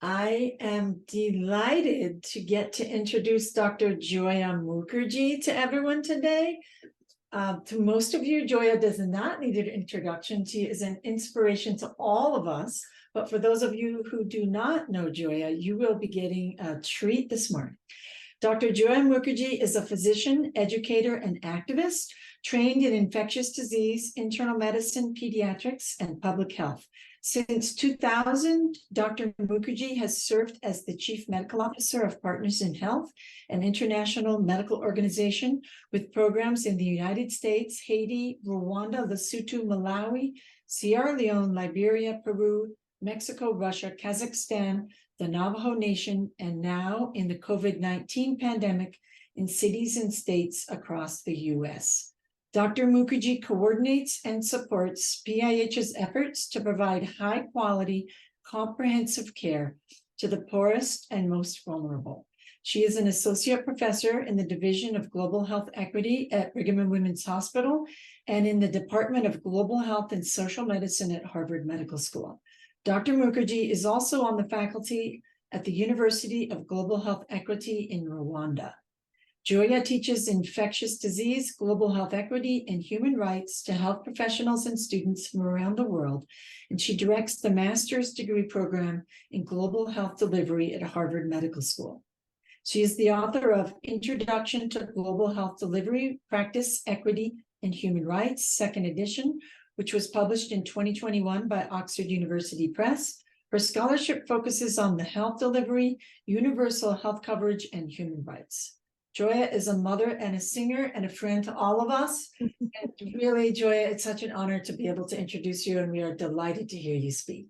I am delighted to get to introduce Dr. Joia Mukherjee to everyone today. To most of you, Joia does not need an introduction. She is an inspiration to all of us. But for those of you who do not know Joia, you will be getting a treat this morning. Dr. Joia Mukherjee is a physician, educator, and activist trained in infectious disease, internal medicine, pediatrics, and public health. Since 2000, Dr. Mukherjee has served as the Chief Medical Officer of Partners in Health, an international medical organization with programs in the United States, Haiti, Rwanda, Lesotho, Malawi, Sierra Leone, Liberia, Peru, Mexico, Russia, Kazakhstan, the Navajo Nation, and now in the COVID-19 pandemic in cities and states across the U.S. Dr. Mukherjee coordinates and supports PIH's efforts to provide high-quality, comprehensive care to the poorest and most vulnerable. She is an associate professor in the Division of Global Health Equity at Brigham and Women's Hospital and in the Department of Global Health and Social Medicine at Harvard Medical School. Dr. Mukherjee is also on the faculty at the University of Global Health Equity in Rwanda. Joia teaches infectious disease, global health equity, and human rights to health professionals and students from around the world, and she directs the master's degree program in global health delivery at Harvard Medical School. She is the author of Introduction to Global Health Delivery, Practice, Equity, and Human Rights, second edition, which was published in 2021 by Oxford University Press. Her scholarship focuses on the health delivery, universal health coverage, and human rights. Joia is a mother and a singer and a friend to all of us. And really, Joia, it's such an honor to be able to introduce you, and we are delighted to hear you speak.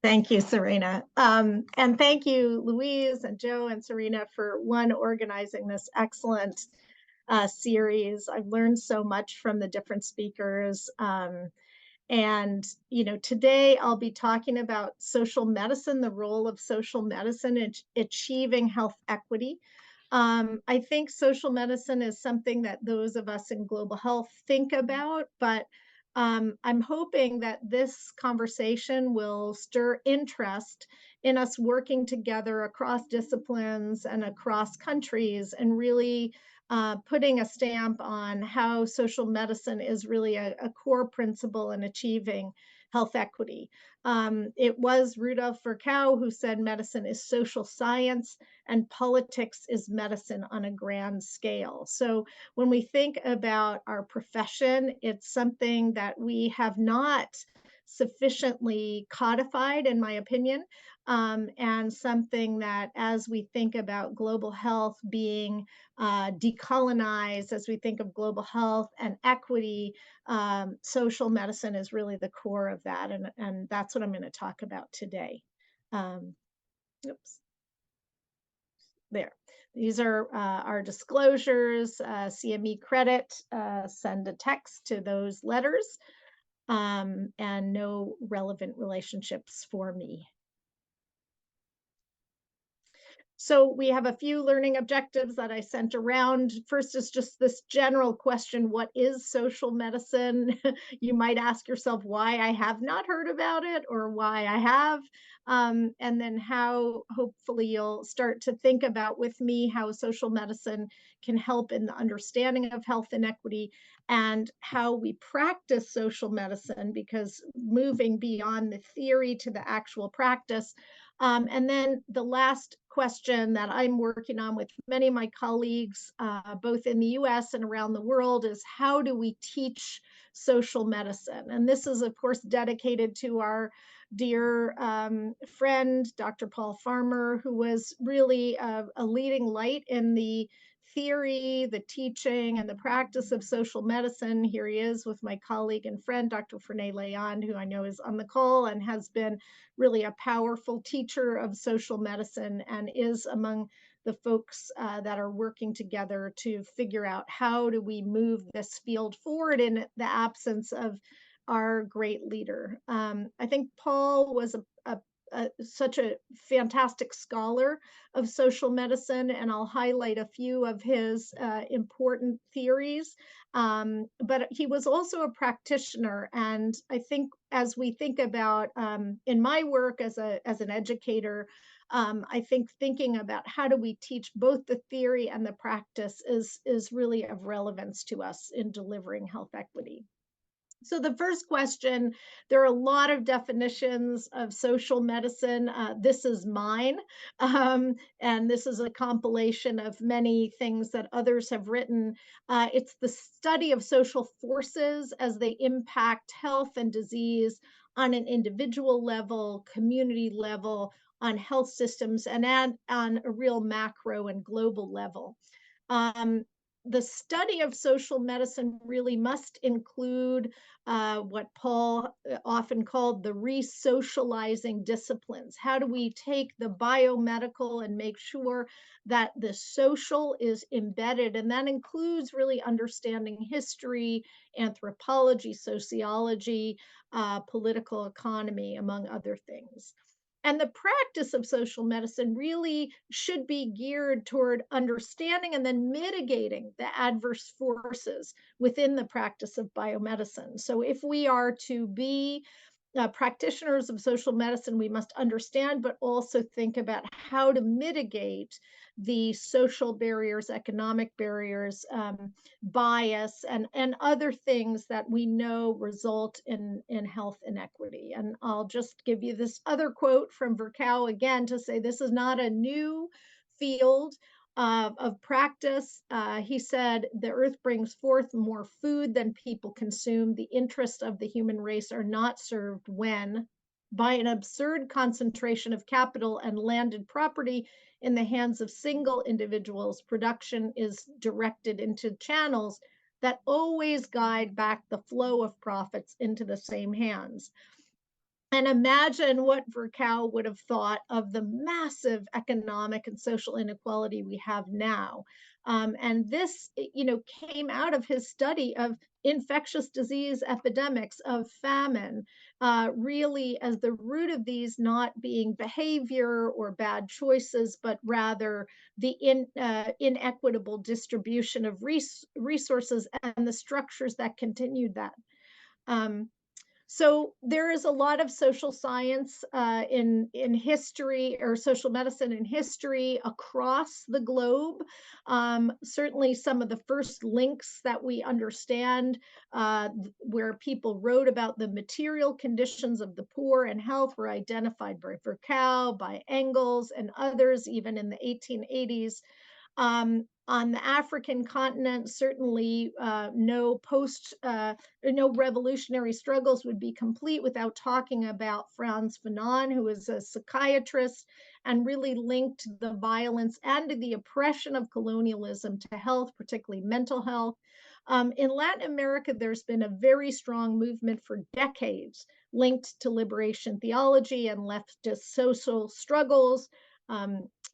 Thank you, Serena. And thank you, Louise and Joe and Serena, for organizing this excellent series. I've learned so much from the different speakers. And, today I'll be talking about social medicine, the role of social medicine in achieving health equity. I think social medicine is something that those of us in global health think about, but I'm hoping that this conversation will stir interest in us working together across disciplines and across countries and really putting a stamp on how social medicine is really a core principle in achieving health equity. It was Rudolf Virchow who said medicine is social science and politics is medicine on a grand scale. So when we think about our profession, it's something that we have not sufficiently codified, in my opinion, and something that as we think about global health being decolonized, as we think of global health and equity, social medicine is really the core of that. And that's what I'm going to talk about today. Oops. There. These are our disclosures, CME credit, send a text to those letters, and no relevant relationships for me. So we have a few learning objectives that I sent around. First is just this general question, what is social medicine? You might ask yourself why I have not heard about it or why I have, and then how hopefully you'll start to think about with me how social medicine can help in the understanding of health inequity and how we practice social medicine, because moving beyond the theory to the actual practice. And then the last question that I'm working on with many of my colleagues, both in the US and around the world, is how do we teach social medicine? And this is, of course, dedicated to our dear friend, Dr. Paul Farmer, who was really a leading light in the theory, the teaching, and the practice of social medicine. Here he is with my colleague and friend, Dr. Fernay Layand, who I know is on the call and has been really a powerful teacher of social medicine and is among the folks that are working together to figure out how do we move this field forward in the absence of our great leader. I think Paul was such a fantastic scholar of social medicine, and I'll highlight a few of his important theories. But he was also a practitioner, and I think as we think about in my work as an educator, I think thinking about how do we teach both the theory and the practice is really of relevance to us in delivering health equity. So the first question, there are a lot of definitions of social medicine. This is mine, and this is a compilation of many things that others have written. It's the study of social forces as they impact health and disease on an individual level, community level, on health systems, and on a real macro and global level. The study of social medicine really must include what Paul often called the re-socializing disciplines. How do we take the biomedical and make sure that the social is embedded? And that includes really understanding history, anthropology, sociology, political economy, among other things. And the practice of social medicine really should be geared toward understanding and then mitigating the adverse forces within the practice of biomedicine. So if we are to be practitioners of social medicine, we must understand, but also think about how to mitigate the social barriers, economic barriers, bias, and other things that we know result in health inequity. And I'll just give you this other quote from Virchow again to say this is not a new field of practice. He said, the earth brings forth more food than people consume. The interests of the human race are not served when, by an absurd concentration of capital and landed property in the hands of single individuals, production is directed into channels that always guide back the flow of profits into the same hands. And imagine what Virchow would have thought of the massive economic and social inequality we have now. And this, came out of his study of infectious disease epidemics, of famine, really as the root of these not being behavior or bad choices, but rather the inequitable distribution of resources and the structures that continued that. So there is a lot of social science in history, or social medicine in history across the globe. Certainly some of the first links that we understand where people wrote about the material conditions of the poor and health were identified by Virchow, by Engels, and others, even in the 1880s. On the African continent, certainly no revolutionary struggles would be complete without talking about Frantz Fanon, who is a psychiatrist and really linked the violence and the oppression of colonialism to health, particularly mental health. In Latin America, there's been a very strong movement for decades linked to liberation theology and leftist social struggles.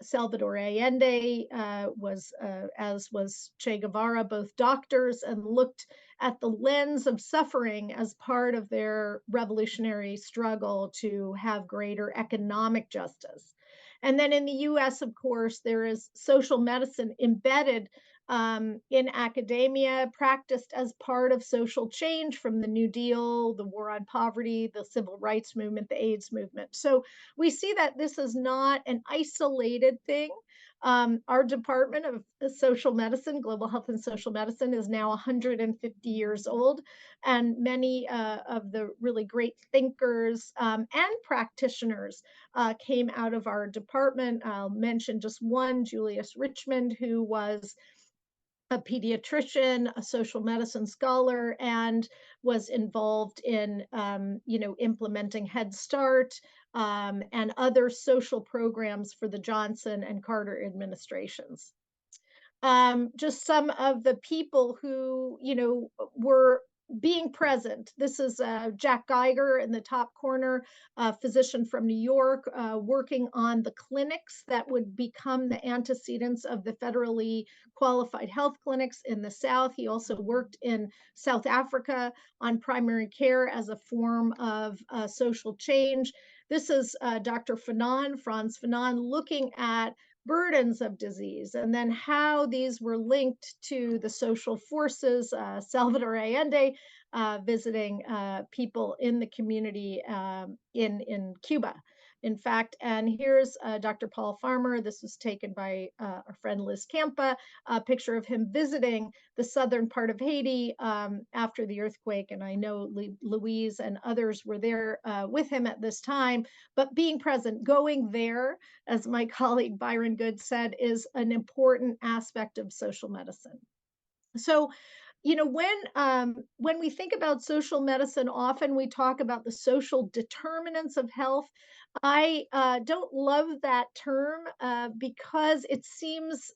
Salvador Allende as was Che Guevara, both doctors, and looked at the lens of suffering as part of their revolutionary struggle to have greater economic justice. And then in the US, of course, there is social medicine embedded in academia, practiced as part of social change from the New Deal, the war on poverty, the civil rights movement, the AIDS movement. So we see that this is not an isolated thing. Our Department of Social Medicine, Global Health and Social Medicine, is now 150 years old, and many of the really great thinkers and practitioners came out of our department. I'll mention just one, Julius Richmond, who was a pediatrician, a social medicine scholar, and was involved in, implementing Head Start and other social programs for the Johnson and Carter administrations. Just some of the people who, were being present. This is Jack Geiger in the top corner, a physician from New York, working on the clinics that would become the antecedents of the federally qualified health clinics in the South. He also worked in South Africa on primary care as a form of social change. this is Dr. Fanon, Franz Fanon, looking at burdens of disease and then how these were linked to the social forces. Salvador Allende visiting people in the community in Cuba. In fact, and here's Dr. Paul Farmer. This was taken by our friend Liz Campa, a picture of him visiting the southern part of Haiti after the earthquake. And I know Louise and others were there with him at this time, but being present, going there, as my colleague Byron Good said, is an important aspect of social medicine. So, when we think about social medicine, often we talk about the social determinants of health. I don't love that term because it seems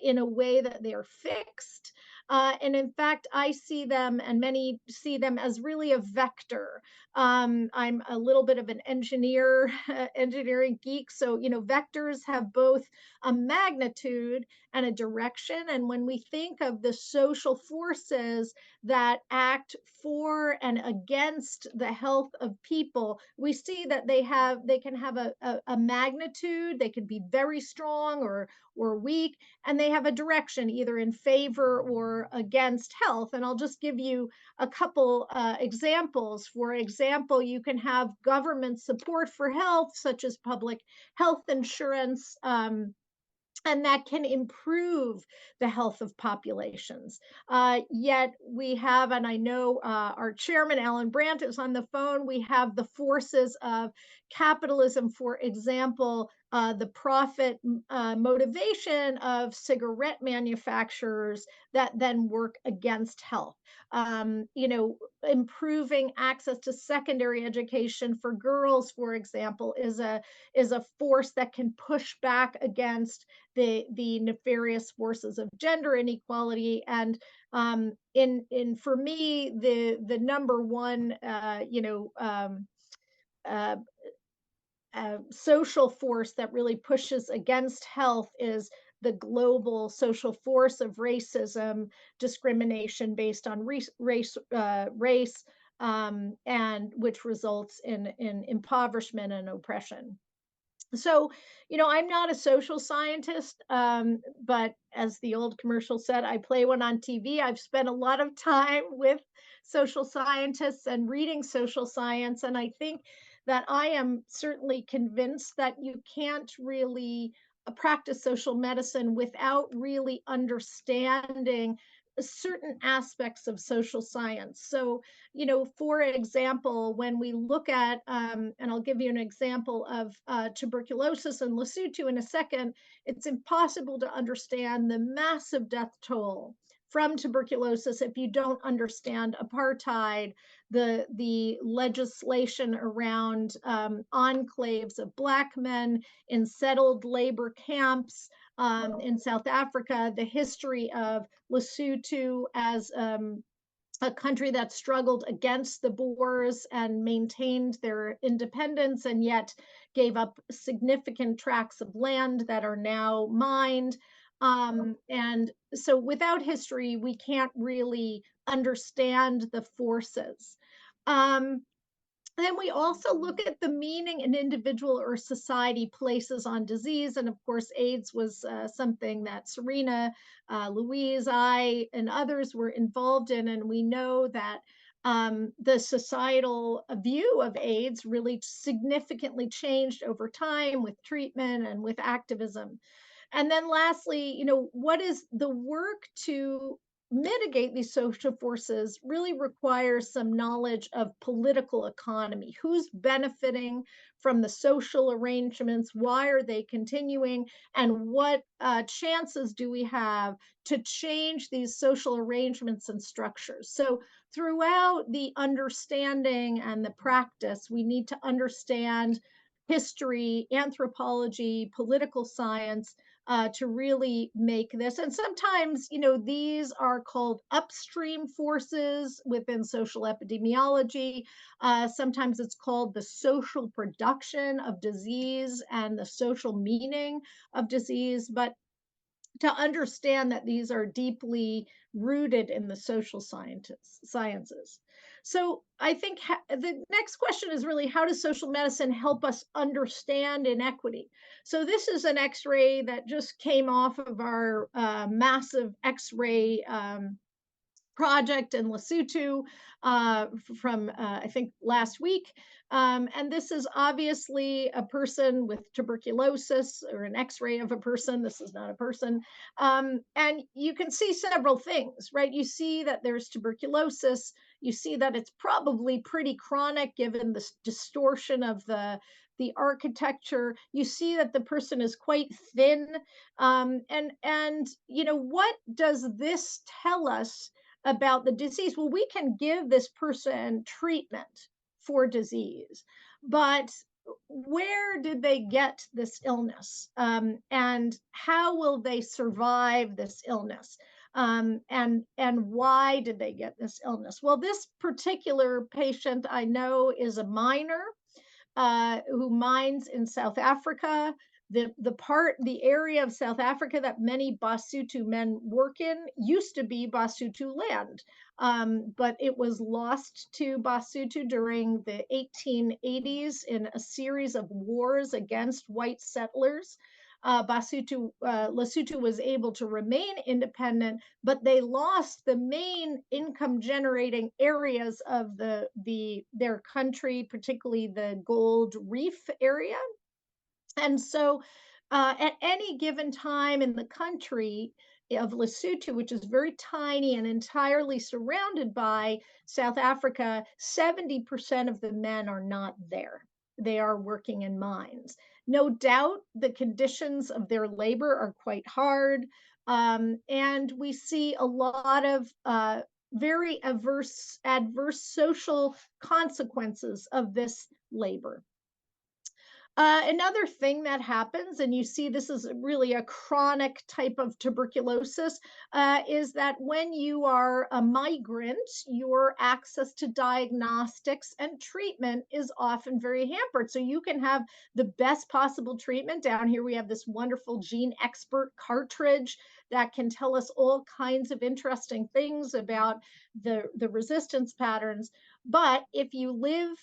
in a way that they are fixed. And in fact, I see them, and many see them, as really a vector. I'm a little bit of an engineering geek. So, vectors have both a magnitude and a direction. And when we think of the social forces that act for and against the health of people, we see that they can have a magnitude, they can be very strong or weak, and they have a direction either in favor or against health. And I'll just give you a couple examples. For example, you can have government support for health, such as public health insurance, and that can improve the health of populations. Yet we have, and I know our chairman, Alan Brandt, is on the phone, we have the forces of capitalism, for example, the profit motivation of cigarette manufacturers that then work against health. Improving access to secondary education for girls, for example, is a force that can push back against the nefarious forces of gender inequality. And for me, the number one social force that really pushes against health is the global social force of racism, discrimination based on race, and which results in impoverishment and oppression. So, I'm not a social scientist, but as the old commercial said, I play one on TV. I've spent a lot of time with social scientists and reading social science. And I think that I am certainly convinced that you can't really practice social medicine without really understanding certain aspects of social science. So, for example, when we look at, and I'll give you an example of tuberculosis and Lesotho in a second, it's impossible to understand the massive death toll from tuberculosis if you don't understand apartheid, the legislation around enclaves of Black men in settled labor camps in South Africa, the history of Lesotho as a country that struggled against the Boers and maintained their independence and yet gave up significant tracts of land that are now mined. And so without history, we can't really understand the forces. Then we also look at the meaning an individual or society places on disease. And of course, AIDS was something that Serena, Louise, I, and others were involved in. And we know that the societal view of AIDS really significantly changed over time with treatment and with activism. And then lastly, what is the work to mitigate these social forces really requires some knowledge of political economy. Who's benefiting from the social arrangements? Why are they continuing? And what chances do we have to change these social arrangements and structures? So throughout the understanding and the practice, we need to understand history, anthropology, political science, to really make this. And sometimes, these are called upstream forces within social epidemiology. Sometimes it's called the social production of disease and the social meaning of disease. But to understand that these are deeply rooted in the social sciences. So I think the next question is really, how does social medicine help us understand inequity? So this is an X-ray that just came off of our massive X-ray project in Lesotho from I think last week. And this is obviously a person with tuberculosis, or an X-ray of a person. This is not a person. And you can see several things, right? You see that there's tuberculosis. You see that it's probably pretty chronic given the distortion of the architecture. You see that the person is quite thin. And you know, what does this tell us about the disease? Well, we can give this person treatment for disease, but where did they get this illness? And how will they survive this illness? And why did they get this illness? Well, this particular patient I know is a miner who mines in South Africa. The area of South Africa that many Basotho men work in used to be Basotho land, but it was lost to Basotho during the 1880s in a series of wars against white settlers. Lesotho was able to remain independent, but they lost the main income generating areas of their country, particularly the gold reef area. And so at any given time in the country of Lesotho, which is very tiny and entirely surrounded by South Africa, 70% of the men are not there. They are working in mines. No doubt the conditions of their labor are quite hard. And we see a lot of very adverse social consequences of this labor. Another thing that happens, and you see this is really a chronic type of tuberculosis, is that when you are a migrant, your access to diagnostics and treatment is often very hampered. So you can have the best possible treatment. Down here, we have this wonderful Gene Expert cartridge that can tell us all kinds of interesting things about the resistance patterns. But if you live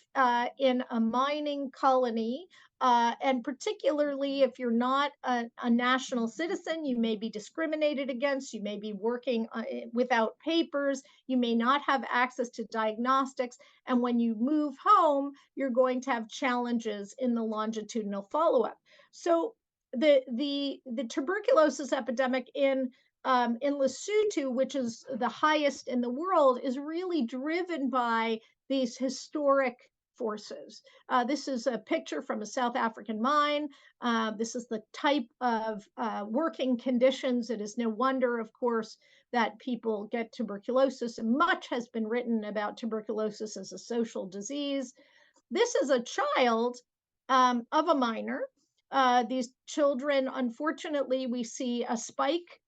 in a mining colony, and particularly if you're not a national citizen, you may be discriminated against, you may be working without papers, you may not have access to diagnostics, and when you move home, you're going to have challenges in the longitudinal follow-up. So the tuberculosis epidemic in Lesotho, which is the highest in the world, is really driven by these historic forces. This is a picture from a South African mine. This is the type of working conditions. It is no wonder, of course, that people get tuberculosis, and much has been written about tuberculosis as a social disease. This is a child of a miner. These children, unfortunately, we see a spike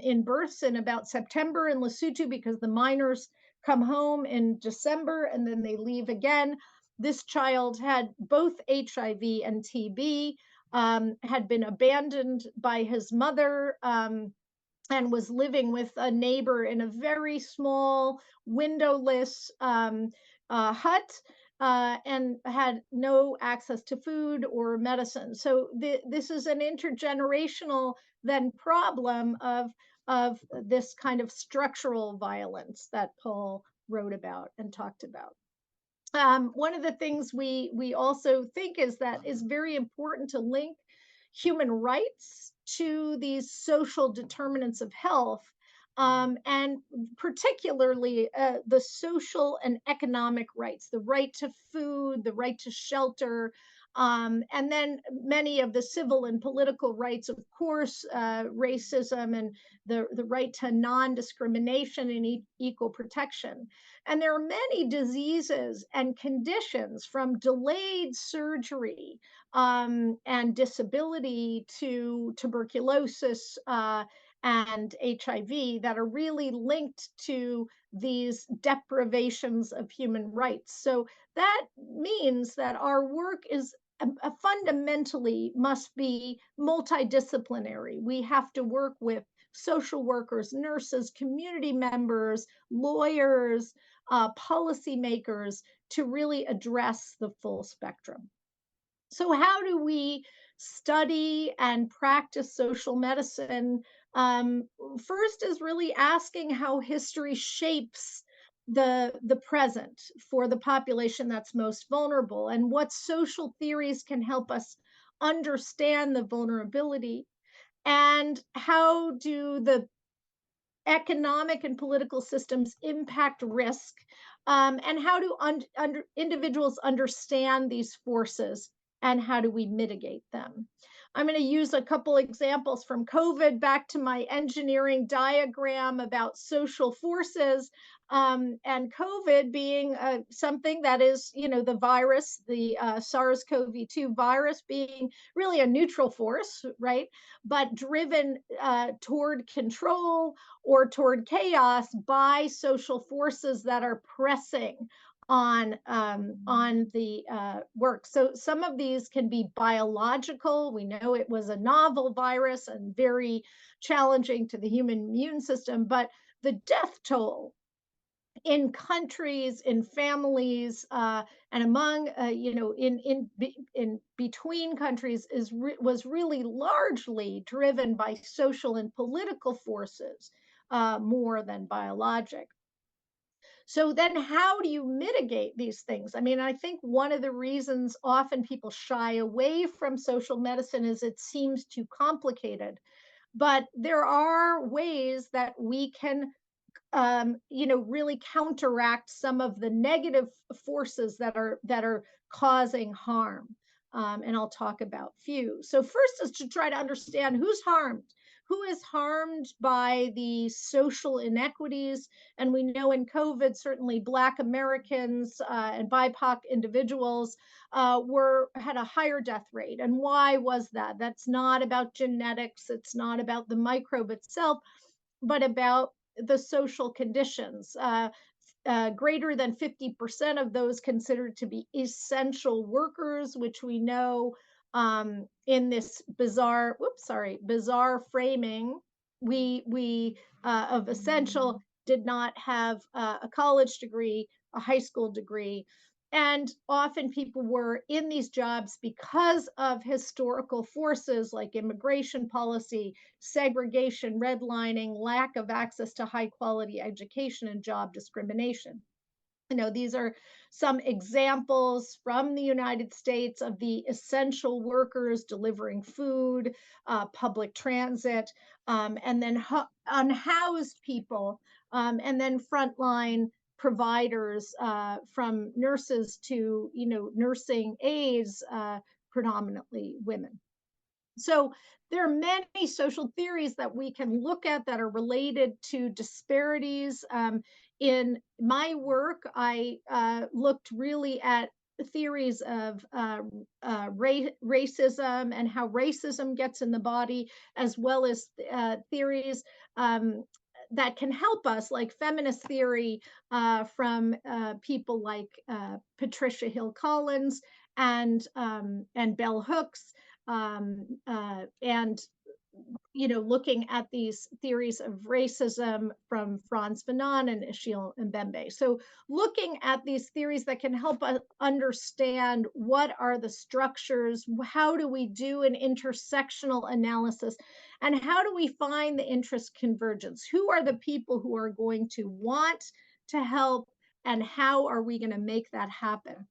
in births in about September in Lesotho because the miners come home in December and then they leave again. This child had both HIV and TB, had been abandoned by his mother, and was living with a neighbor in a very small, windowless hut, and had no access to food or medicine. So this is an intergenerational then problem of this kind of structural violence that Paul wrote about and talked about. One of the things we also think is that is very important to link human rights to these social determinants of health, and particularly the social and economic rights, the right to food, the right to shelter, and then many of the civil and political rights, of course, racism and the right to non-discrimination and equal protection. And there are many diseases and conditions, from delayed surgery and disability to tuberculosis and HIV, that are really linked to these deprivations of human rights. So that means that our work is fundamentally must be multidisciplinary. We have to work with social workers, nurses, community members, lawyers, policymakers to really address the full spectrum. So, how do we study and practice social medicine? First is really asking how history shapes the present for the population that's most vulnerable, and what social theories can help us understand the vulnerability, and how do the economic and political systems impact risk, and how do individuals understand these forces, and how do we mitigate them. I'm going to use a couple examples from COVID back to my engineering diagram about social forces, and COVID being something that is, the virus, the SARS-CoV-2 virus being really a neutral force, right? But driven toward control or toward chaos by social forces that are pressing on the work. So some of these can be biological. We know it was a novel virus and very challenging to the human immune system, but the death toll in countries, in families, and among, in between countries was really largely driven by social and political forces more than biologic. So then how do you mitigate these things? I mean, I think one of the reasons often people shy away from social medicine is it seems too complicated. But there are ways that we can really counteract some of the negative forces that are causing harm. And I'll talk about few. So first is to try to understand who's harmed. Who is harmed by the social inequities? And we know in COVID, certainly Black Americans and BIPOC individuals had a higher death rate. And why was that? That's not about genetics. It's not about the microbe itself, but about the social conditions. Greater than 50% of those considered to be essential workers, which we know in this bizarre framing, we of essential did not have a college degree, a high school degree. And often people were in these jobs because of historical forces like immigration policy, segregation, redlining, lack of access to high quality education, and job discrimination. These are some examples from the United States of the essential workers delivering food, public transit, and then unhoused people, and then frontline providers, from nurses to nursing aides, predominantly women. So there are many social theories that we can look at that are related to disparities. In my work, I looked really at theories of racism and how racism gets in the body, as well as theories that can help us, like feminist theory from people like Patricia Hill Collins and Bell Hooks, and looking at these theories of racism from Frantz Fanon and Achille Mbembe. So looking at these theories that can help us understand what are the structures, how do we do an intersectional analysis, and how do we find the interest convergence? Who are the people who are going to want to help, and how are we going to make that happen?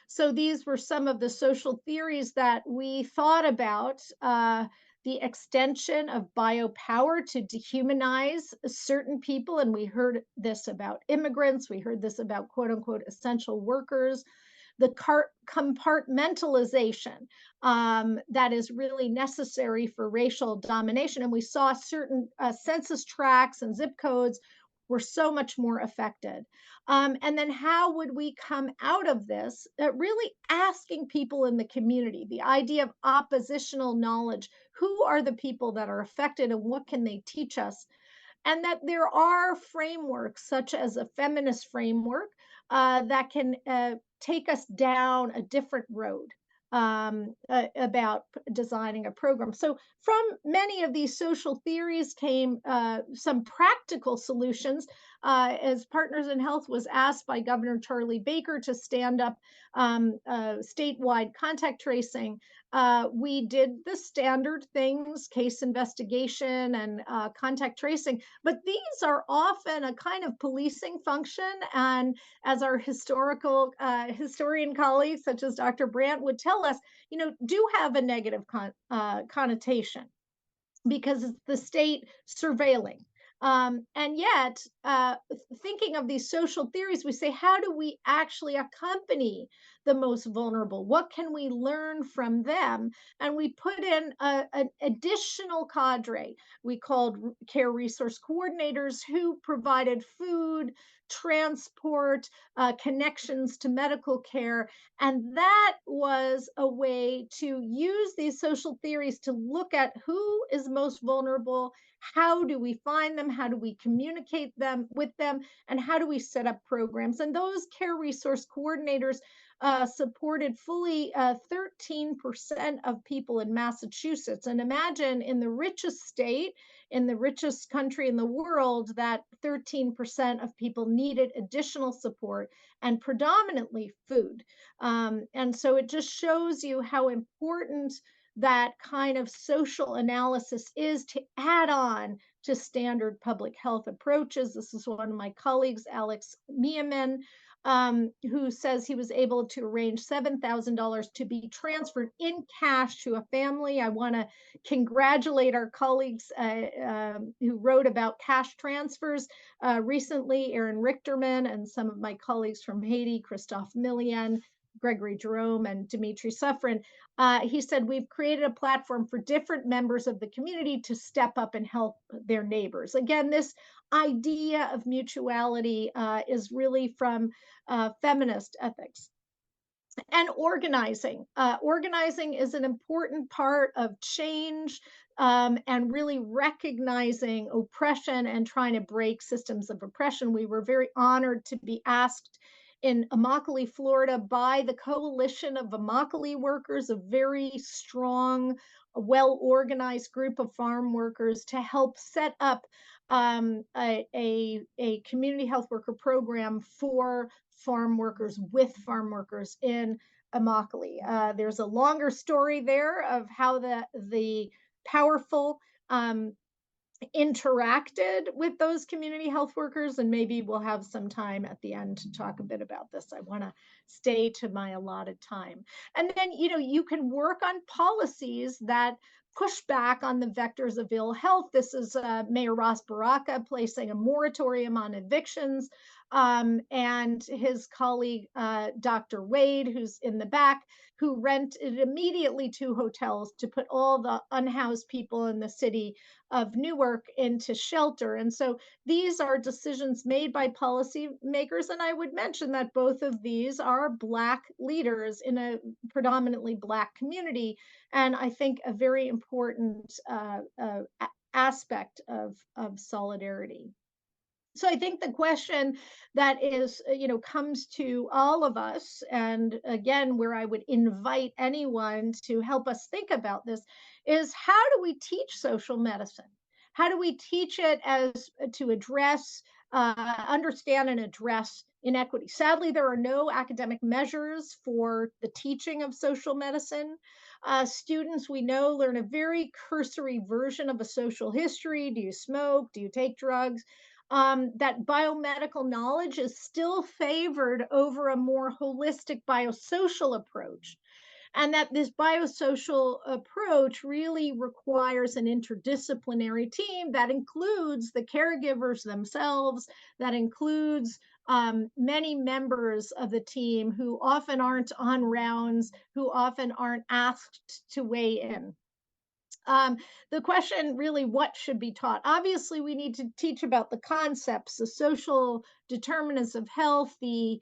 So these were some of the social theories that we thought about. The extension of biopower to dehumanize certain people. And we heard this about immigrants. We heard this about quote unquote essential workers. The compartmentalization that is really necessary for racial domination. And we saw certain census tracts and zip codes were so much more affected. And then how would we come out of this? Really asking people in the community, the idea of oppositional knowledge. Who are the people that are affected and what can they teach us? And that there are frameworks, such as a feminist framework, that can take us down a different road. about designing a program. So from many of these social theories came some practical solutions. As Partners in Health was asked by Governor Charlie Baker to stand up statewide contact tracing, we did the standard things, case investigation and contact tracing, but these are often a kind of policing function. And as our historian colleagues, such as Dr. Brandt, would tell us, do have a negative connotation because it's the state surveilling. And yet, thinking of these social theories, we say, how do we actually accompany the most vulnerable? What can we learn from them? And we put in an additional cadre we called care resource coordinators, who provided food, transport, connections to medical care. And that was a way to use these social theories to look at who is most vulnerable, how do we find them, how do we communicate them with them, and how do we set up programs. And those care resource coordinators supported fully 13% of people in Massachusetts. And imagine, in the richest state, in the richest country in the world, that 13% of people needed additional support, and predominantly food. And so it just shows you how important that kind of social analysis is to add on to standard public health approaches. This is one of my colleagues, Alex Meehan, who says he was able to arrange $7,000 to be transferred in cash to a family. I want to congratulate our colleagues who wrote about cash transfers recently, Aaron Richterman, and some of my colleagues from Haiti, Christophe Millian, Gregory Jerome, and Dimitri Suffren. He said, we've created a platform for different members of the community to step up and help their neighbors. Again, this idea of mutuality is really from feminist ethics. And organizing. Organizing is an important part of change, and really recognizing oppression and trying to break systems of oppression. We were very honored to be asked in Immokalee, Florida, by the Coalition of Immokalee Workers, a very strong, well-organized group of farm workers, to help set up a community health worker program for farm workers, with farm workers in Immokalee. There's a longer story there of how the powerful interacted with those community health workers, and maybe we'll have some time at the end to talk a bit about this. I want to stay to my allotted time. And then, you can work on policies that push back on the vectors of ill health. This is Mayor Ross Baraka placing a moratorium on evictions, and his colleague, Dr. Wade, who's in the back, who rented immediately 2 hotels to put all the unhoused people in the city of Newark into shelter. And so these are decisions made by policymakers. And I would mention that both of these are Black leaders in a predominantly Black community. And I think a very important aspect of solidarity. So I think the question that is, comes to all of us, and again, where I would invite anyone to help us think about this, is how do we teach social medicine? How do we teach it as to address, understand and address inequity? Sadly, there are no academic measures for the teaching of social medicine. Students, we know, learn a very cursory version of a social history. Do you smoke? Do you take drugs? That biomedical knowledge is still favored over a more holistic biosocial approach. And that this biosocial approach really requires an interdisciplinary team that includes the caregivers themselves, that includes many members of the team who often aren't on rounds, who often aren't asked to weigh in. The question really, what should be taught? Obviously, we need to teach about the concepts, the social determinants of health, the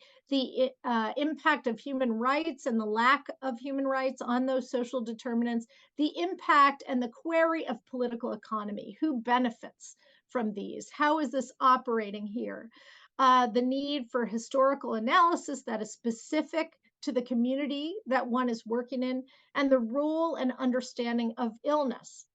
impact of human rights and the lack of human rights on those social determinants, the impact and the query of political economy. Who benefits from these? How is this operating here? The need for historical analysis that is specific to the community that one is working in, and the role and understanding of illness.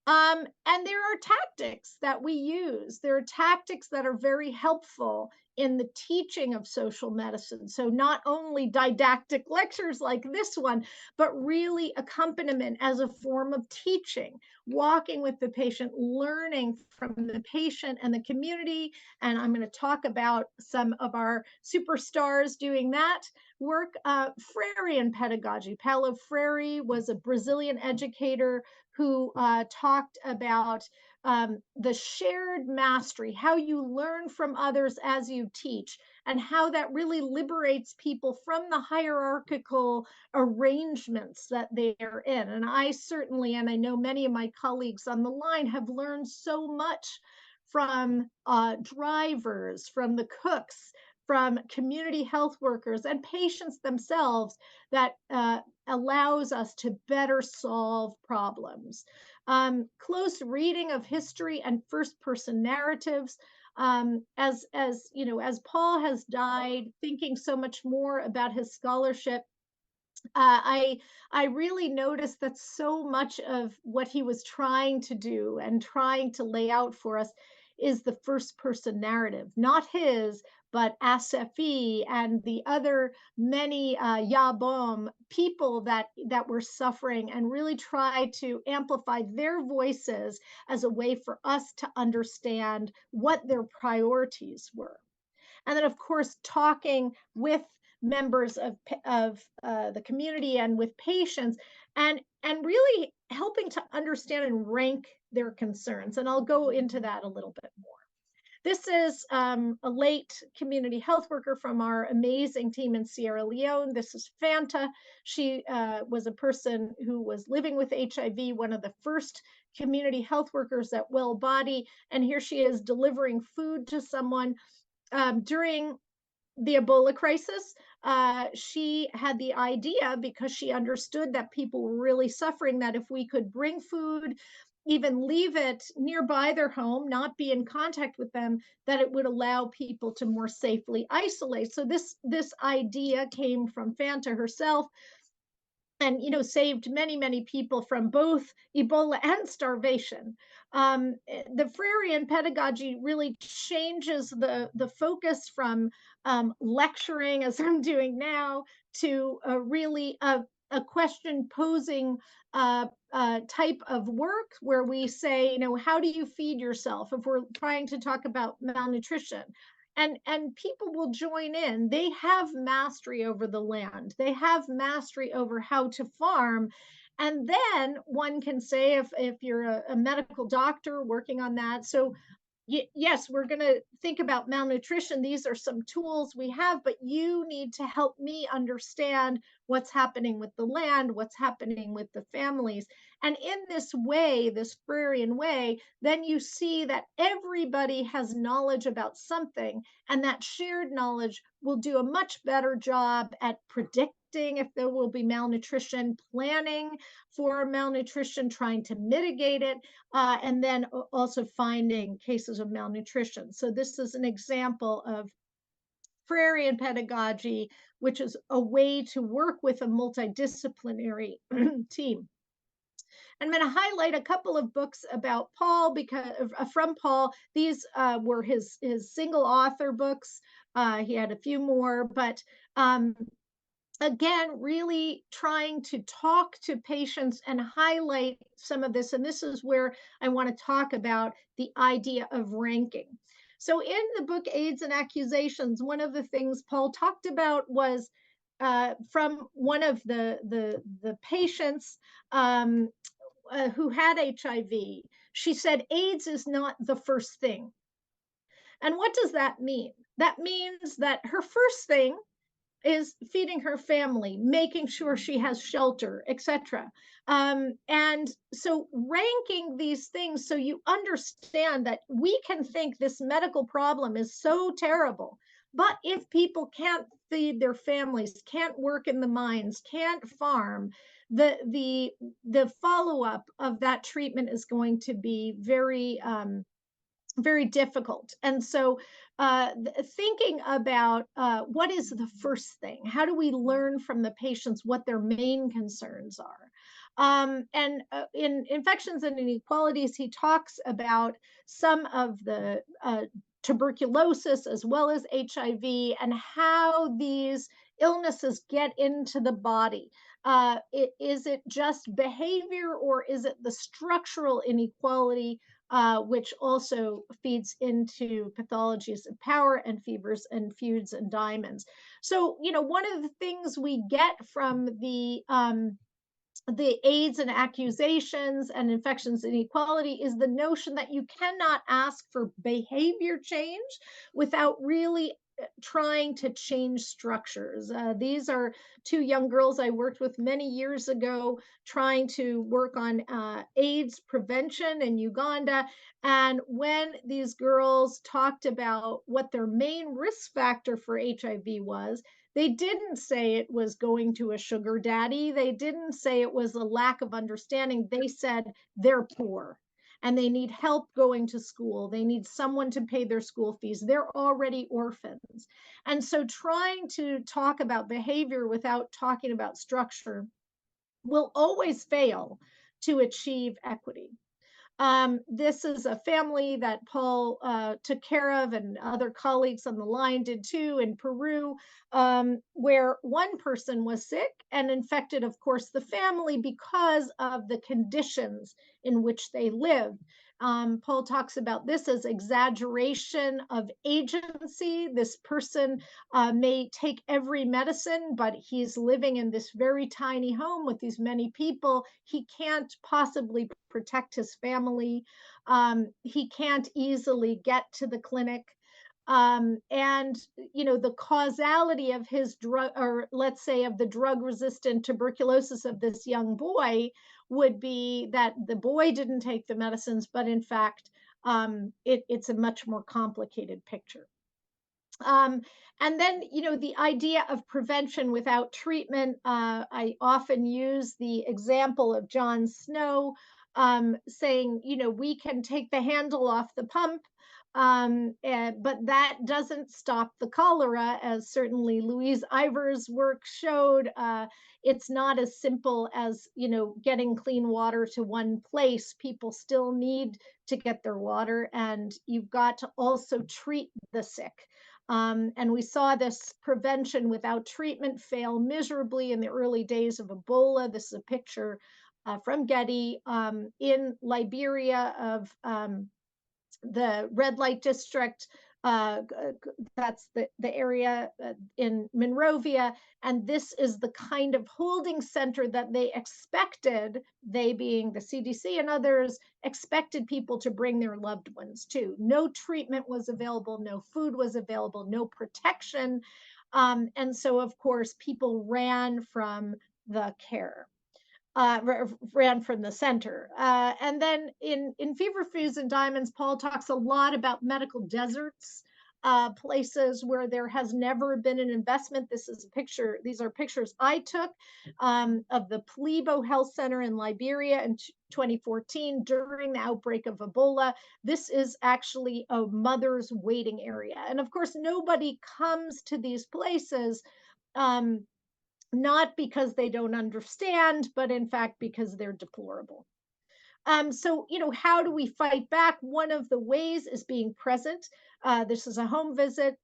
And there are tactics that we use. There are tactics that are very helpful in the teaching of social medicine. So not only didactic lectures like this one, but really accompaniment as a form of teaching, walking with the patient, learning from the patient and the community. And I'm going to talk about some of our superstars doing that work. Freirean pedagogy. Paulo Freire was a Brazilian educator who talked about the shared mastery, how you learn from others as you teach, and how that really liberates people from the hierarchical arrangements that they are in. And I certainly, and I know many of my colleagues on the line, have learned so much from drivers, from the cooks, from community health workers and patients themselves that allows us to better solve problems. Close reading of history and first-person narratives. As you know, as Paul has died, thinking so much more about his scholarship, I really noticed that so much of what he was trying to do and trying to lay out for us is the first person narrative, not his, but Asefi and the other many Yabom people that were suffering, and really try to amplify their voices as a way for us to understand what their priorities were. And then, of course, talking with members of the community and with patients, and really helping to understand and rank their concerns. And I'll go into that a little bit more. This is a late community health worker from our amazing team in Sierra Leone. This is Fanta. She was a person who was living with HIV, one of the first community health workers at Well Body. And here she is delivering food to someone during the Ebola crisis. She had the idea, because she understood that people were really suffering, that if we could bring food, even leave it nearby their home, not be in contact with them, that it would allow people to more safely isolate. So this idea came from Fanta herself, and saved many people from both Ebola and starvation. The Freirean pedagogy really changes the focus from lecturing, as I'm doing now, to really a question posing type of work, where we say, how do you feed yourself, if we're trying to talk about malnutrition? And people will join in. They have mastery over the land. They have mastery over how to farm. And then one can say, if you're a medical doctor working on that, so yes, we're going to think about malnutrition. These are some tools we have, but you need to help me understand what's happening with the land, what's happening with the families. And in this way, this Freirean way, then you see that everybody has knowledge about something, and that shared knowledge will do a much better job at predicting if there will be malnutrition, planning for malnutrition, trying to mitigate it, and then also finding cases of malnutrition. So this is an example of Freirean pedagogy, which is a way to work with a multidisciplinary team. I'm going to highlight a couple of books about Paul, because from Paul. These were his single author books. He had a few more, but again, really trying to talk to patients and highlight some of this. And this is where I want to talk about the idea of ranking. So in the book AIDS and Accusations, one of the things Paul talked about was from one of the patients who had HIV. She said, AIDS is not the first thing. And what does that mean? That means that her first thing is feeding her family, making sure she has shelter, etc. And so ranking these things, so you understand that we can think this medical problem is so terrible, but if people can't feed their families, can't work in the mines, can't farm, the follow-up of that treatment is going to be very very difficult. And so thinking about what is the first thing? How do we learn from the patients what their main concerns are? And in Infections and Inequalities, he talks about some of the tuberculosis as well as HIV and how these illnesses get into the body. Is it just behavior, or is it the structural inequality, which also feeds into pathologies of power and fevers and feuds and diamonds? So, one of the things we get from the AIDS and accusations and infections inequality is the notion that you cannot ask for behavior change without really trying to change structures. These are two young girls I worked with many years ago trying to work on AIDS prevention in Uganda. And when these girls talked about what their main risk factor for HIV was, they didn't say it was going to a sugar daddy. They didn't say it was a lack of understanding. They said they're poor and they need help going to school. They need someone to pay their school fees. They're already orphans. And so trying to talk about behavior without talking about structure will always fail to achieve equity. This is a family that Paul took care of, and other colleagues on the line did too, in Peru, where one person was sick and infected, of course, the family because of the conditions in which they lived. Paul talks about this as exaggeration of agency. This person may take every medicine, but he's living in this very tiny home with these many people. He can't possibly protect his family. He can't easily get to the clinic. And the causality of his drug, or let's say of the drug resistant tuberculosis of this young boy, would be that the boy didn't take the medicines, but in fact it's a much more complicated picture. And then, the idea of prevention without treatment, I often use the example of John Snow, saying, we can take the handle off the pump, but that doesn't stop the cholera, as certainly Louise Ivor's work showed. It's not as simple as, getting clean water to one place. People still need to get their water, and you've got to also treat the sick. And we saw this prevention without treatment fail miserably in the early days of Ebola. This is a picture from Getty in Liberia of the red light district. That's the area in Monrovia. And this is the kind of holding center that they expected, they being the CDC and others, expected people to bring their loved ones to. No treatment was available, no food was available, no protection. And so, of course, people ran from the care. Ran from the center. And then in Fever, Fuse, and Diamonds, Paul talks a lot about medical deserts, places where there has never been an investment. This is a picture, these are pictures I took of the Plebo Health Center in Liberia in 2014 during the outbreak of Ebola. This is actually a mother's waiting area. And of course, nobody comes to these places not because they don't understand, but in fact, because they're deplorable. So, how do we fight back? One of the ways is being present. This is a home visit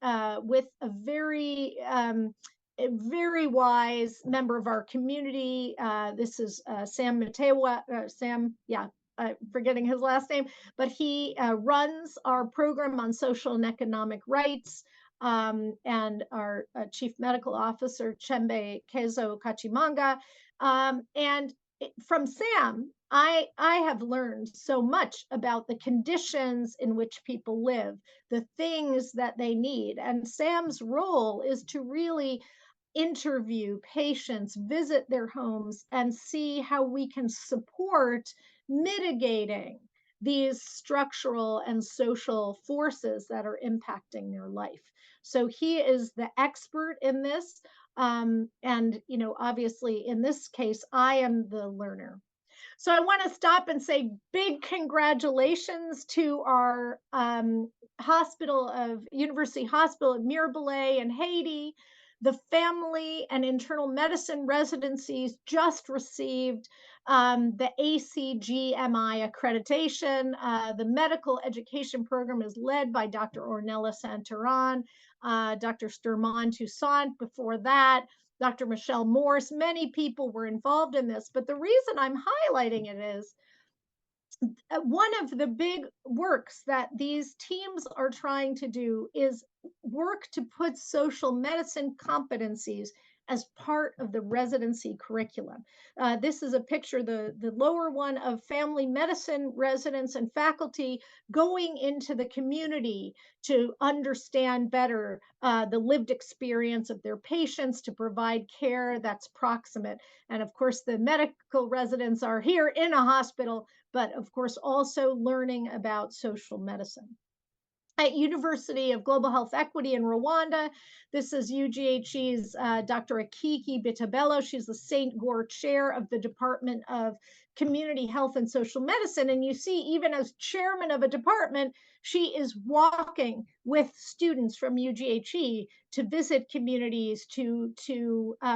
with a very wise member of our community. This is Sam Matewa, forgetting his last name, but he runs our program on social and economic rights. And our chief medical officer, Chembe Kezo Kachimanga. And from Sam, I have learned so much about the conditions in which people live, the things that they need. And Sam's role is to really interview patients, visit their homes, and see how we can support mitigating these structural and social forces that are impacting their life. So he is the expert in this. And, obviously in this case, I am the learner. So I want to stop and say big congratulations to our University Hospital of Mirabelais in Haiti. The family and internal medicine residencies just received the ACGMI accreditation. The medical education program is led by Dr. Ornella Santaran, Dr. Sturman Toussaint before that, Dr. Michelle Morse. Many people were involved in this, but the reason I'm highlighting it is one of the big works that these teams are trying to do is work to put social medicine competencies as part of the residency curriculum. This is a picture, the lower one, of family medicine residents and faculty going into the community to understand better the lived experience of their patients, to provide care that's proximate. And of course, the medical residents are here in a hospital, but of course also learning about social medicine. At University of Global Health Equity in Rwanda, this is UGHE's Dr. Akiki Bitabello. She's the St. Gore Chair of the Department of Community Health and Social Medicine. And you see, even as chairman of a department, she is walking with students from UGHE to visit communities, to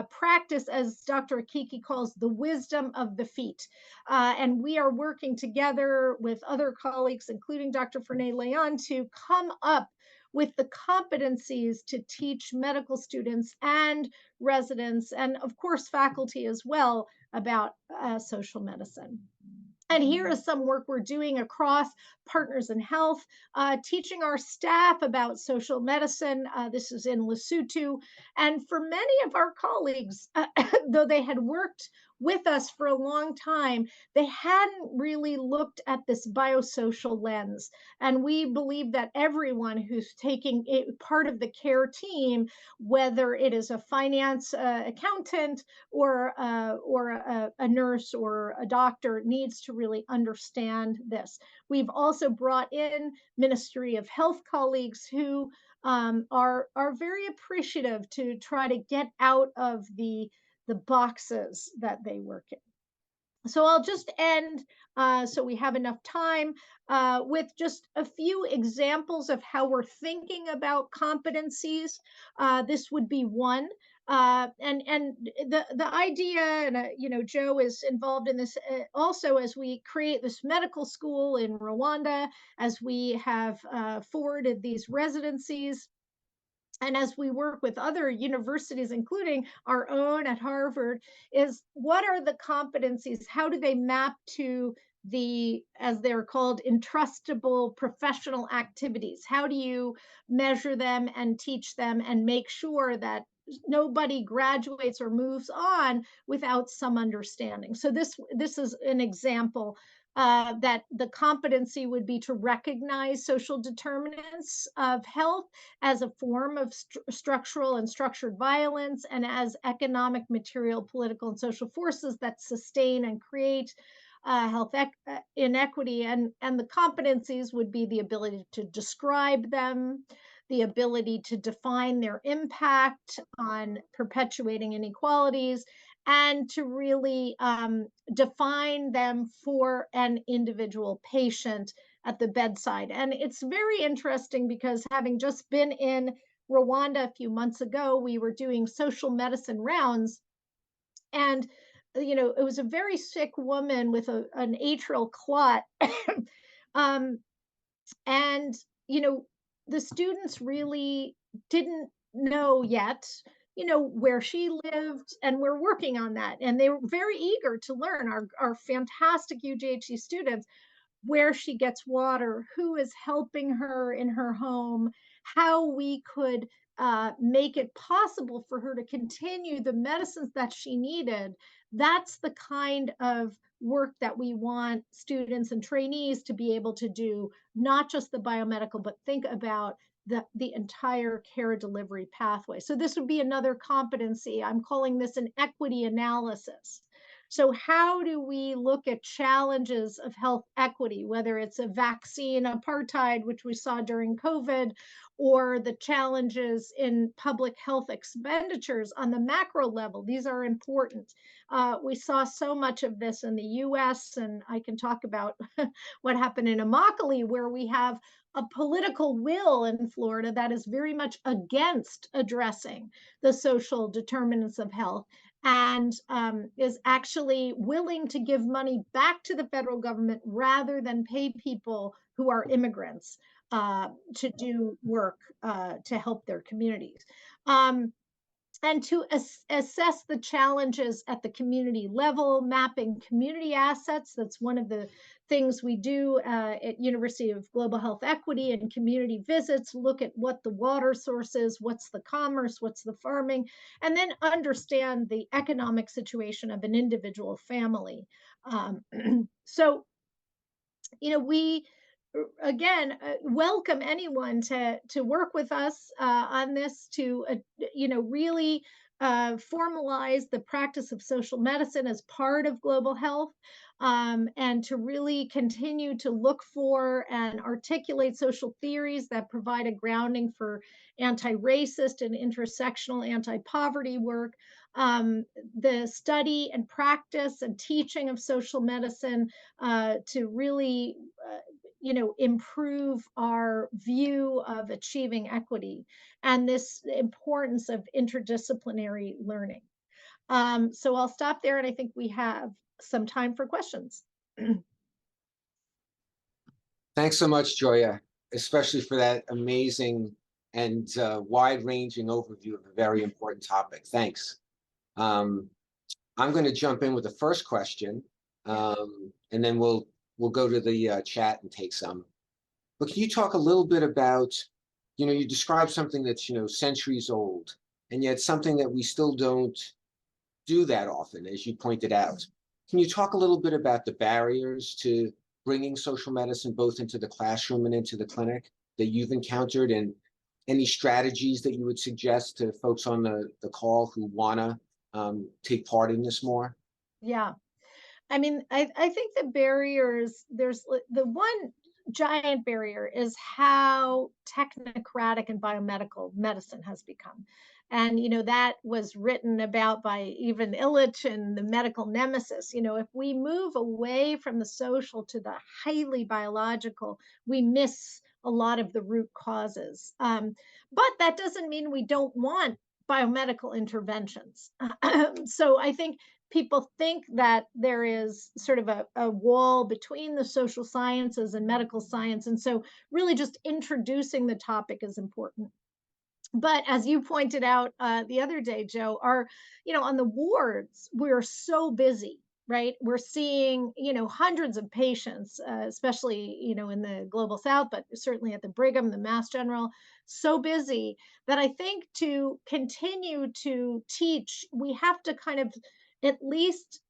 practice, as Dr. Akiki calls, the wisdom of the feet. And we are working together with other colleagues, including Dr. Fernay Leon, to come up with the competencies to teach medical students and residents, and of course faculty as well, about social medicine. And here is some work we're doing across Partners in Health, teaching our staff about social medicine. This is in Lesotho. And for many of our colleagues, though they had worked with us for a long time, they hadn't really looked at this biosocial lens. And we believe that everyone who's taking part of the care team, whether it is a finance accountant or a nurse or a doctor, needs to really understand this. We've also brought in Ministry of Health colleagues who are very appreciative to try to get out of the boxes that they work in. So I'll just end, so we have enough time, with just a few examples of how we're thinking about competencies. This would be one. And the idea, and Joe is involved in this also, as we create this medical school in Rwanda, as we have forwarded these residencies, and as we work with other universities, including our own at Harvard, is what are the competencies? How do they map to the, as they're called, entrustable professional activities? How do you measure them and teach them and make sure that nobody graduates or moves on without some understanding? So this is an example. That the competency would be to recognize social determinants of health as a form of structural and structured violence, and as economic, material, political, and social forces that sustain and create health inequity. And the competencies would be the ability to describe them, the ability to define their impact on perpetuating inequalities, and to really define them for an individual patient at the bedside. And it's very interesting because, having just been in Rwanda a few months ago, we were doing social medicine rounds, and it was a very sick woman with an atrial clot. And the students really didn't know yet where she lived, and we're working on that, and they were very eager to learn, our fantastic UGHE students, where she gets water, who is helping her in her home, how we could make it possible for her to continue the medicines that she needed. That's the kind of work that we want students and trainees to be able to do, not just the biomedical, but think about the entire care delivery pathway. So this would be another competency. I'm calling this an equity analysis. So how do we look at challenges of health equity, whether it's a vaccine apartheid, which we saw during COVID, or the challenges in public health expenditures on the macro level? These are important. We saw so much of this in the US, and I can talk about what happened in Immokalee, where we have a political will in Florida that is very much against addressing the social determinants of health, and is actually willing to give money back to the federal government rather than pay people who are immigrants to do work to help their communities. And to assess the challenges at the community level, mapping community assets. That's one of the things we do at University of Global Health Equity and community visits, look at what the water source is, what's the commerce, what's the farming, and then understand the economic situation of an individual family. So, we again welcome anyone to work with us on this, to really formalize the practice of social medicine as part of global health, and to really continue to look for and articulate social theories that provide a grounding for anti-racist and intersectional anti-poverty work, the study and practice and teaching of social medicine, to really improve our view of achieving equity and this importance of interdisciplinary learning. So I'll stop there, and I think we have some time for questions. Thanks so much, Joia, especially for that amazing and wide-ranging overview of a very important topic. Thanks. I'm going to jump in with the first question, and then we'll go to the chat and take some. But can you talk a little bit about, you described something that's, centuries old, and yet something that we still don't do that often, as you pointed out. Can you talk a little bit about the barriers to bringing social medicine both into the classroom and into the clinic that you've encountered, and any strategies that you would suggest to folks on the call who want to take part in this more? Yeah. I mean, I think the barriers, there's the one giant barrier is how technocratic and biomedical medicine has become. And, that was written about by even Illich and the medical nemesis. If we move away from the social to the highly biological, we miss a lot of the root causes. But that doesn't mean we don't want biomedical interventions. So I think people think that there is sort of a wall between the social sciences and medical science. And so really just introducing the topic is important. But as you pointed out the other day, Joe, on the wards, we're so busy, right? We're seeing, hundreds of patients, especially, in the global South, but certainly at the Brigham, the Mass General, so busy that I think to continue to teach, we have to kind of at least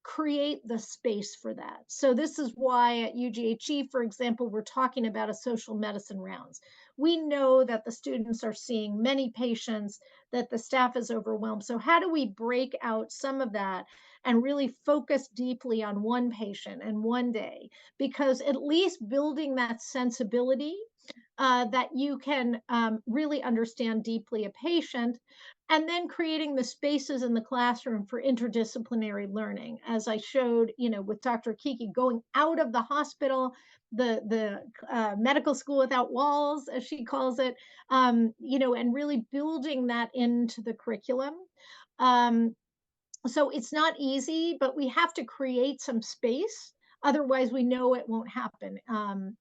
create the space for that. So this is why at UGHE, for example, we're talking about a social medicine rounds. We know that the students are seeing many patients, that the staff is overwhelmed. So how do we break out some of that and really focus deeply on one patient and one day? Because at least building that sensibility that you can really understand deeply a patient, and then creating the spaces in the classroom for interdisciplinary learning, as I showed, with Dr. Kiki, going out of the hospital, the medical school without walls, as she calls it, and really building that into the curriculum. So it's not easy, but we have to create some space. Otherwise, we know it won't happen.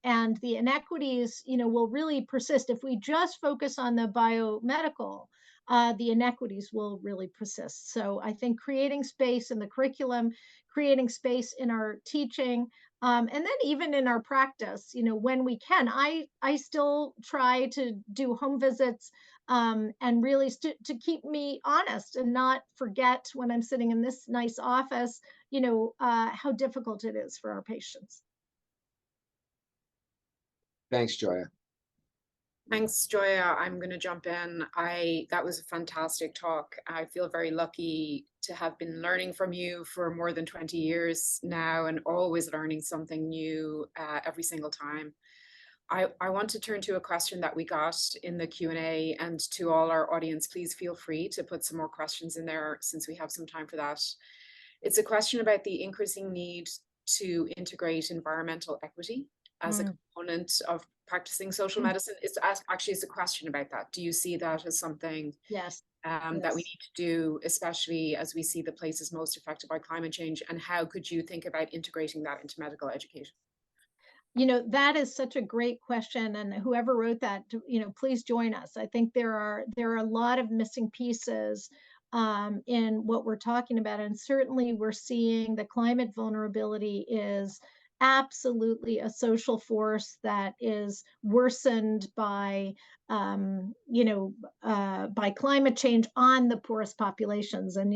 And the inequities, will really persist. If we just focus on the biomedical, the inequities will really persist. So I think creating space in the curriculum, creating space in our teaching, and then even in our practice, when we can. I still try to do home visits, and really to keep me honest and not forget when I'm sitting in this nice office, how difficult it is for our patients. Thanks, Joia. Thanks, Joia. I'm going to jump in. That was a fantastic talk. I feel very lucky to have been learning from you for more than 20 years now, and always learning something new every single time. I want to turn to a question that we got in the Q&A, and to all our audience, please feel free to put some more questions in there since we have some time for that. It's a question about the increasing need to integrate environmental equity as a component of practicing social medicine. It's a question about that. Do you see that as something Yes. that we need to do, especially as we see the places most affected by climate change? And how could you think about integrating that into medical education? That is such a great question, and whoever wrote that, please join us. I think there are a lot of missing pieces in what we're talking about, and certainly we're seeing the climate vulnerability is absolutely a social force that is worsened by by climate change on the poorest populations. And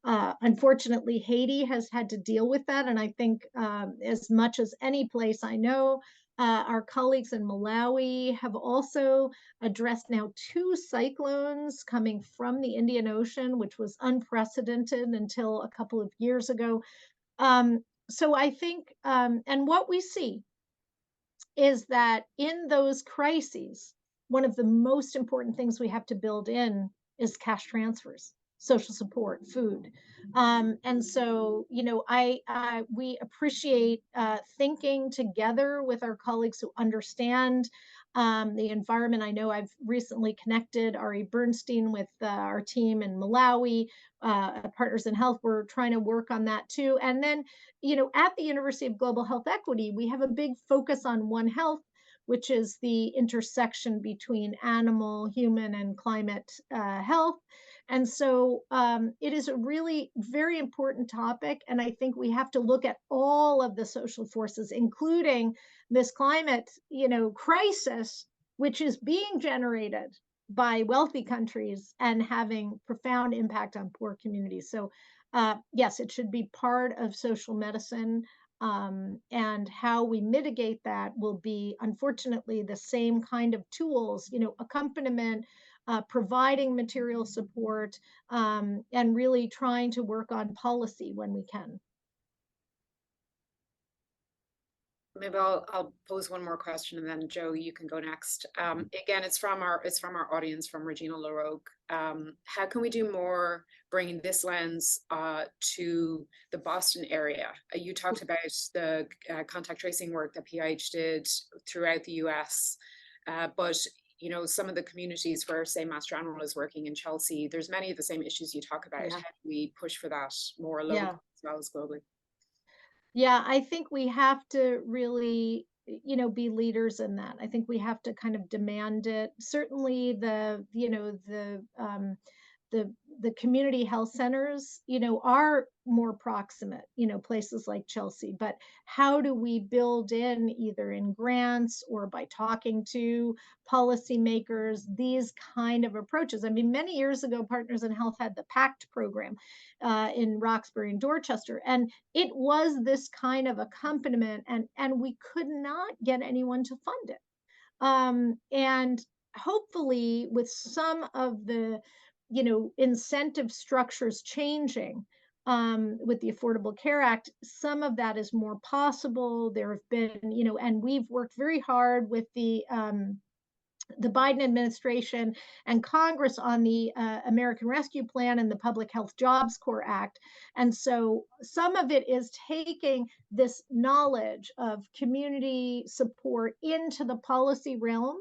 unfortunately, Haiti has had to deal with that, and I think as much as any place I know, our colleagues in Malawi have also addressed now 2 cyclones coming from the Indian Ocean, which was unprecedented until a couple of years ago. So I think, and what we see is that in those crises, one of the most important things we have to build in is cash transfers, social support, food. And so, we appreciate thinking together with our colleagues who understand the environment. I know I've recently connected Ari Bernstein with our team in Malawi, Partners in Health. We're trying to work on that too. And then, at the University of Global Health Equity, we have a big focus on One Health, which is the intersection between animal, human, and climate health. And so it is a really very important topic. And I think we have to look at all of the social forces, including this climate, crisis, which is being generated by wealthy countries and having profound impact on poor communities. So yes, it should be part of social medicine. And how we mitigate that will be, unfortunately, the same kind of tools, accompaniment, providing material support, and really trying to work on policy when we can. Maybe I'll pose one more question, and then Joe, you can go next. Again, it's from our audience, from Regina LaRoque. How can we do more bringing this lens to the Boston area? You talked about the contact tracing work that PIH did throughout the US, but some of the communities where, say, Mass General is working in Chelsea, there's many of the same issues you talk about. How do we push for that more locally as well as globally? Yeah, I think we have to really, be leaders in that. I think we have to kind of demand it. Certainly the community health centers, are more proximate, places like Chelsea, but how do we build in, either in grants or by talking to policymakers, these kind of approaches? I mean, many years ago, Partners in Health had the PACT program in Roxbury and Dorchester, and it was this kind of accompaniment, and we could not get anyone to fund it. And hopefully with some of the incentive structures changing with the Affordable Care Act, some of that is more possible. There have been, and we've worked very hard with the Biden administration and Congress on the American Rescue Plan and the Public Health Jobs Corps Act. And so some of it is taking this knowledge of community support into the policy realm,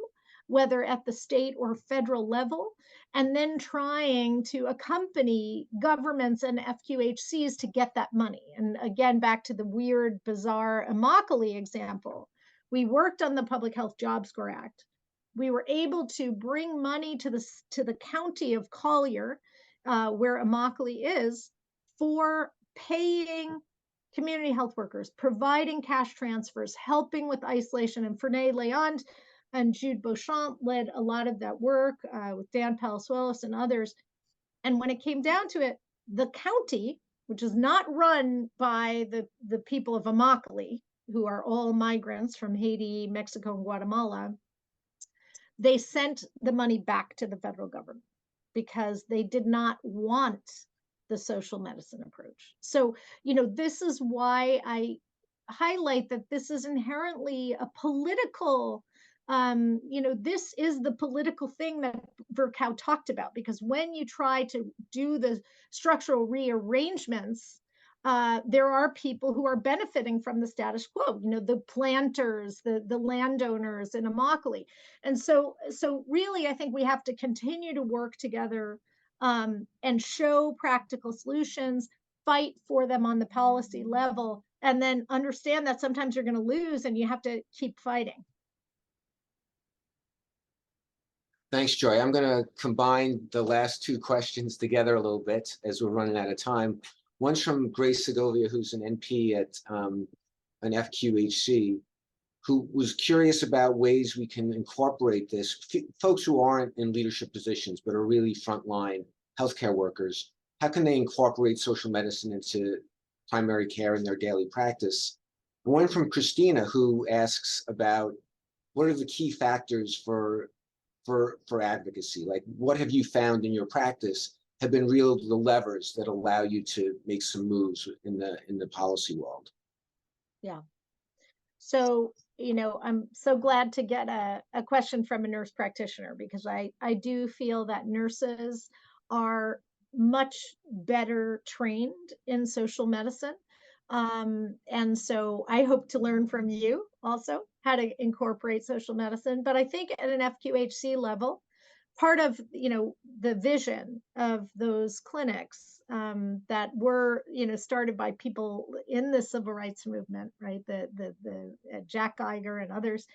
whether at the state or federal level, and then trying to accompany governments and FQHCs to get that money. And again, back to the weird, bizarre Immokalee example, we worked on the Public Health Jobs Corps Act. We were able to bring money to the county of Collier, where Immokalee is, for paying community health workers, providing cash transfers, helping with isolation. And Ferné Leond and Jude Beauchamp led a lot of that work with Dan Palazuelos and others. And when it came down to it, the county, which is not run by the people of Immokalee, who are all migrants from Haiti, Mexico, and Guatemala, they sent the money back to the federal government because they did not want the social medicine approach. So, this is why I highlight that this is inherently a political, this is the political thing that Virchow talked about, because when you try to do the structural rearrangements, there are people who are benefiting from the status quo, the planters, the landowners in Immokalee. And so really, I think we have to continue to work together and show practical solutions, fight for them on the policy level, and then understand that sometimes you're going to lose and you have to keep fighting. Thanks, Joy. I'm going to combine the last two questions together a little bit as we're running out of time. One's from Grace Segovia, who's an NP at an FQHC, who was curious about ways we can incorporate this. Folks who aren't in leadership positions, but are really frontline healthcare workers, how can they incorporate social medicine into primary care in their daily practice? One from Christina, who asks about what are the key factors for advocacy? Like, what have you found in your practice have been real the levers that allow you to make some moves in the policy world? Yeah. So, I'm so glad to get a question from a nurse practitioner, because I do feel that nurses are much better trained in social medicine. And so I hope to learn from you also how to incorporate social medicine. But I think at an FQHC level, part of the vision of those clinics that were started by people in the civil rights movement, right? The Jack Geiger and others,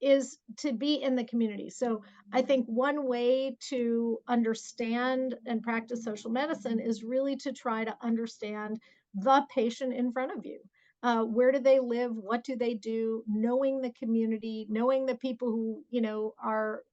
is to be in the community. So I think one way to understand and practice social medicine is really to try to understand the patient in front of you. Where do they live? What do they do? Knowing the community, knowing the people who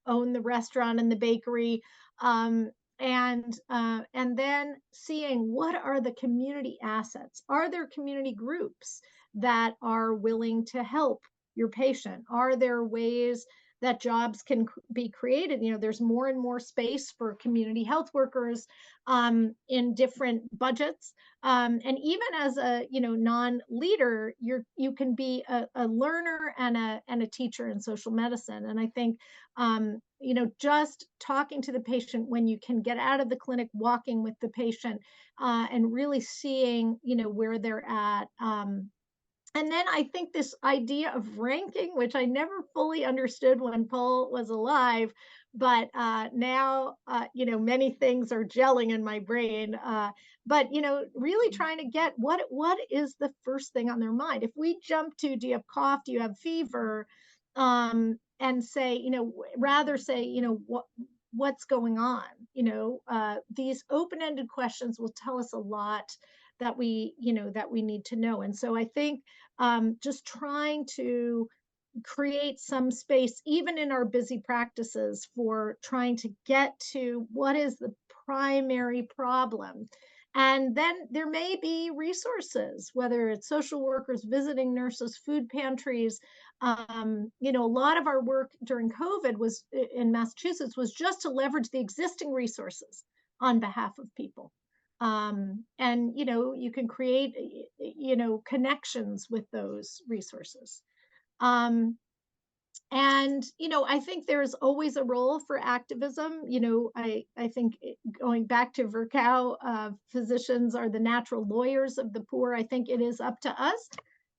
own the restaurant and the bakery, and then seeing what are the community assets. Are there community groups that are willing to help your patient? Are there ways that jobs can be created? There's more and more space for community health workers in different budgets. And even as a non-leader, you can be a learner and a teacher in social medicine. And I think just talking to the patient when you can get out of the clinic, walking with the patient, and really seeing where they're at. And then I think this idea of ranking, which I never fully understood when Paul was alive, but now, many things are gelling in my brain. But, really trying to get what is the first thing on their mind. If we jump to, do you have cough? Do you have fever? And say, rather say, what's going on? These open-ended questions will tell us a lot that we need to know. And so I think just trying to create some space, even in our busy practices, for trying to get to what is the primary problem. And then there may be resources, whether it's social workers, visiting nurses, food pantries. A lot of our work during COVID was in Massachusetts was just to leverage the existing resources on behalf of people. And you can create connections with those resources. And I think there's always a role for activism. I think going back to Virchow, physicians are the natural lawyers of the poor. I think it is up to us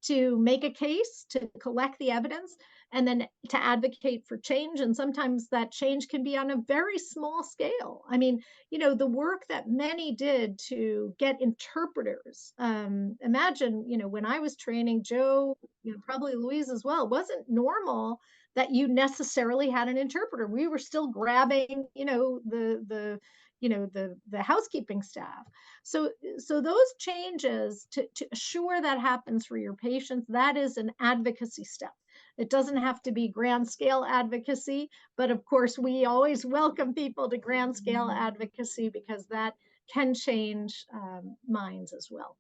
to make a case, to collect the evidence, and then to advocate for change. And sometimes that change can be on a very small scale. I mean, the work that many did to get interpreters. Imagine, when I was training, Joe, probably Louise as well, it wasn't normal that you necessarily had an interpreter. We were still grabbing, the housekeeping staff. So those changes to assure that happens for your patients, that is an advocacy step. It doesn't have to be grand scale advocacy, but of course we always welcome people to grand scale advocacy, because that can change minds as well.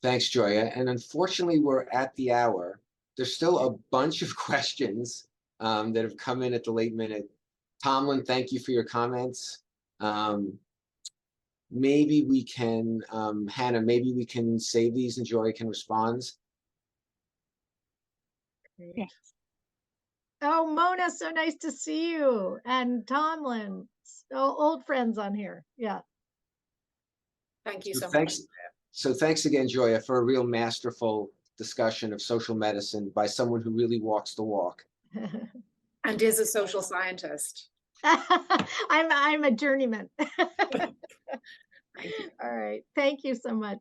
Thanks, Joya. And unfortunately, we're at the hour. there's still a bunch of questions that have come in at the late minute. Tomlin, thank you for your comments. Maybe we can, Hannah, maybe we can save these and Joy can respond. Yes. Oh, Mona, so nice to see you. And Tomlin, old friends on here. Yeah. Thank you So so much. thanks. So thanks again, Joya, for a real masterful discussion of social medicine by someone who really walks the walk. And is a social scientist. I'm a journeyman. Thank you. All right. Thank you so much.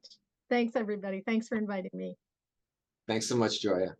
Thanks, everybody. Thanks for inviting me. Thanks so much, Joya.